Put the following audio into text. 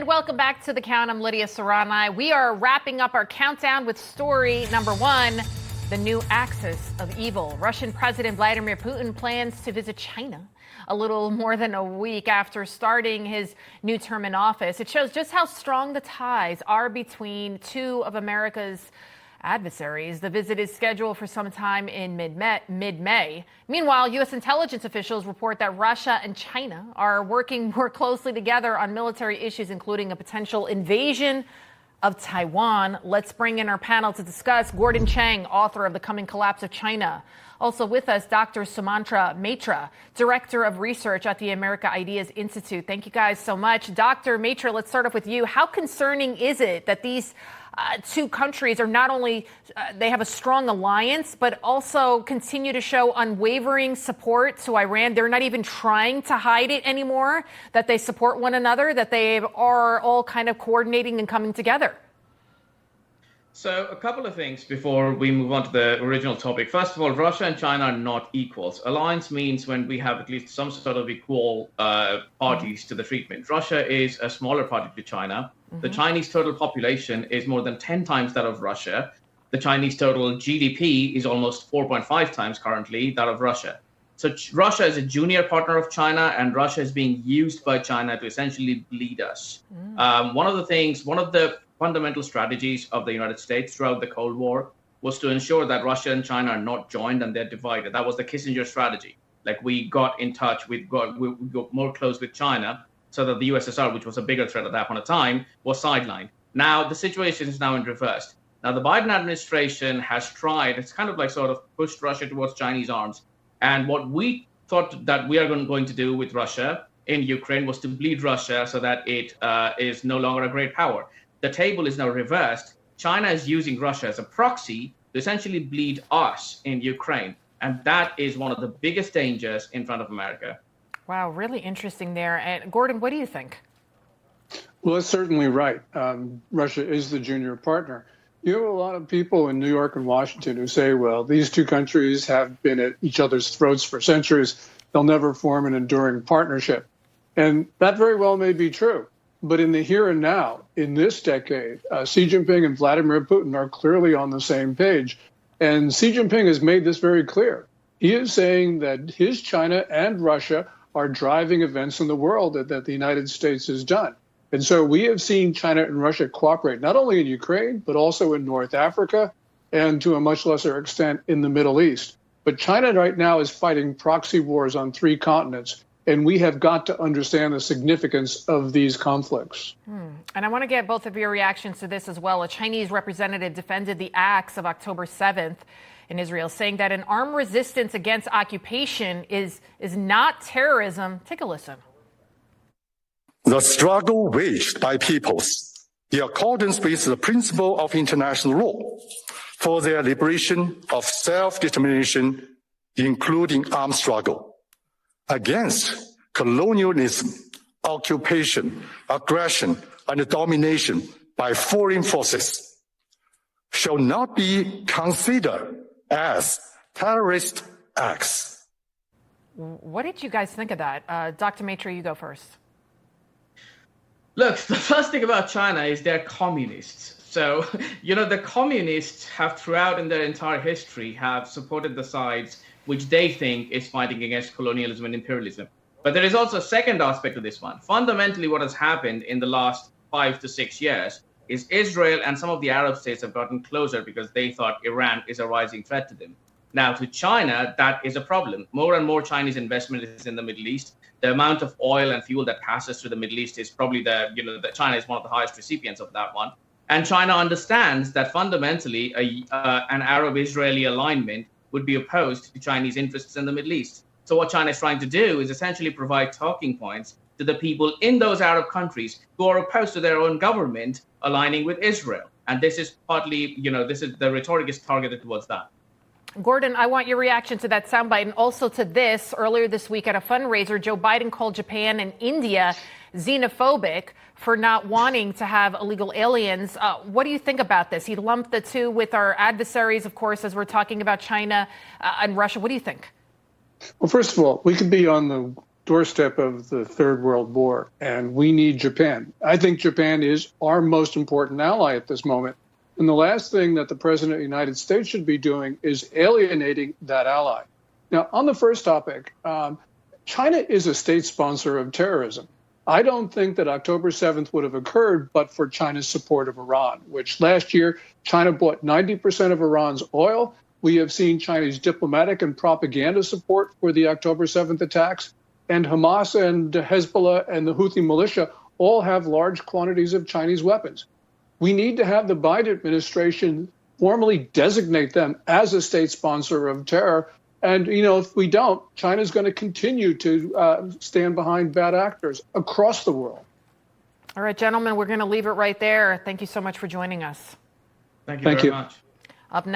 And welcome back to The Count. I'm Lydia Serrani. We are wrapping up our countdown with story number one, the new axis of evil. Russian President Vladimir Putin plans to visit China a little more than a week after starting his new term in office. It shows just how strong the ties are between two of America's adversaries. The visit is scheduled for sometime in mid-May. Meanwhile, U.S. intelligence officials report that Russia and China are working more closely together on military issues, including a potential invasion of Taiwan. Let's bring in our panel to discuss. Gordon Chang, author of The Coming Collapse of China. Also with us, Dr. Sumantra Maitra, Director of Research at the America Ideas Institute. Thank you guys so much. Dr. Maitra, let's start off with you. How concerning is it that these two countries are not only, they have a strong alliance, but also continue to show unwavering support to Iran? They're not even trying to hide it anymore, that they support one another, that they are all kind of coordinating and coming together. So a couple of things before we move on to the original topic. First of all, Russia and China are not equals. Alliance means when we have at least some sort of equal parties to the treatment. Russia is a smaller party to China. The Chinese total population is more than 10 times that of Russia. The Chinese total GDP is almost 4.5 times currently that of Russia. So Russia is a junior partner of China, and Russia is being used by China to essentially bleed us. One of the fundamental strategies of the United States throughout the Cold War was to ensure that Russia and China are not joined and they're divided. That was the Kissinger strategy. Like, we got in touch, we got more close with China so that the USSR, which was a bigger threat at that point of time, was sidelined. Now the situation is now in reverse. Now the Biden administration has tried, it's kind of like sort of pushed Russia towards Chinese arms. And what we thought that we are going to do with Russia in Ukraine was to bleed Russia so that it is no longer a great power. The table is now reversed. China is using Russia as a proxy to essentially bleed us in Ukraine. And that is one of the biggest dangers in front of America. Wow, really interesting there. And Gordon, what do you think? Well, that's certainly right. Russia is the junior partner. You have a lot of people in New York and Washington who say, well, these two countries have been at each other's throats for centuries. They'll never form an enduring partnership. And that very well may be true. But in the here and now, in this decade, Xi Jinping and Vladimir Putin are clearly on the same page. And Xi Jinping has made this very clear. He is saying that his China and Russia are driving events in the world that the United States has done. And so we have seen China and Russia cooperate, not only in Ukraine, but also in North Africa and to a much lesser extent in the Middle East. But China right now is fighting proxy wars on 3 continents. And we have got to understand the significance of these conflicts. And I want to get both of your reactions to this as well. A Chinese representative defended the acts of October 7th in Israel, saying that an armed resistance against occupation is not terrorism. Take a listen. The struggle waged by peoples in accordance with the principle of international law for their liberation of self-determination, including armed struggle, against colonialism, occupation, aggression, and domination by foreign forces shall not be considered as terrorist acts. What did you guys think of that? Dr. Maitra, you go first. Look, the first thing about China is they're communists. So, the communists have throughout in their entire history have supported the sides which they think is fighting against colonialism and imperialism. But there is also a second aspect to this one. Fundamentally, what has happened in the last 5 to 6 years is Israel and some of the Arab states have gotten closer because they thought Iran is a rising threat to them. Now, to China, that is a problem. More and more Chinese investment is in the Middle East. The amount of oil and fuel that passes through the Middle East is probably China is one of the highest recipients of that one. And China understands that fundamentally an Arab-Israeli alignment would be opposed to Chinese interests in the Middle East. So what China is trying to do is essentially provide talking points to the people in those Arab countries who are opposed to their own government aligning with Israel. And this is partly, the rhetoric is targeted towards that. Gordon, I want your reaction to that soundbite and also to this. Earlier this week at a fundraiser, Joe Biden called Japan and India xenophobic for not wanting to have illegal aliens. What do you think about this? He lumped the two with our adversaries, of course, as we're talking about China and Russia. What do you think? Well, first of all, we could be on the doorstep of the Third World War, and we need Japan. I think Japan is our most important ally at this moment. And the last thing that the President of the United States should be doing is alienating that ally. Now, on the first topic, China is a state sponsor of terrorism. I don't think that October 7th would have occurred but for China's support of Iran, which last year China bought 90% of Iran's oil. We have seen Chinese diplomatic and propaganda support for the October 7th attacks. And Hamas and Hezbollah and the Houthi militia all have large quantities of Chinese weapons. We need to have the Biden administration formally designate them as a state sponsor of terror. And, if we don't, China's going to continue to stand behind bad actors across the world. All right, gentlemen, we're going to leave it right there. Thank you so much for joining us. Thank you very much. Up next.